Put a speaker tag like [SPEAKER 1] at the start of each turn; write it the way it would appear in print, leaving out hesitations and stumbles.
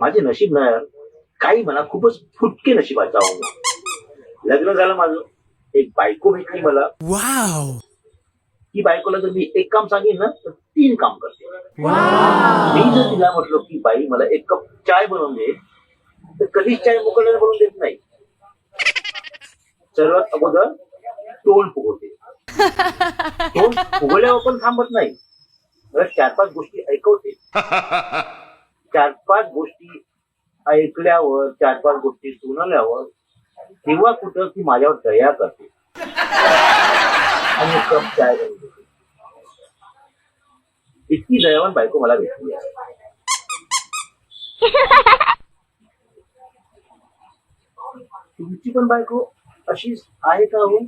[SPEAKER 1] माझे नशीब ना यार, काही म्हणा खूपच फुटके नशिबाचा आहो मी. लग्न झालं माझं, एक बायको भेटली मला.
[SPEAKER 2] वाव.
[SPEAKER 1] की बायकोला जर मी एक काम सांगेन ना तर 3 काम करते. मी जर तिला म्हटलो की बाई मला एक कप चाय बनवून दे, तर कधीच चाय मोकळ्याने बनवून देत नाही. सर्वात अगोदर तोंड फुगवते. तोंड फुगवल्यावर पण थांबत नाही, मला 4-5 गोष्टी ऐकवते. 4-5 गोष्टी ऐकल्यावर, 4-5 गोष्टी सुनावल्यावर तेव्हा कुठं ती माझ्यावर दया करते आणि एक कप चाय बनवून देते. इतकी दयावान बायको मला भेटली आहे. तुमची पण बायको अशीच आहे का हो?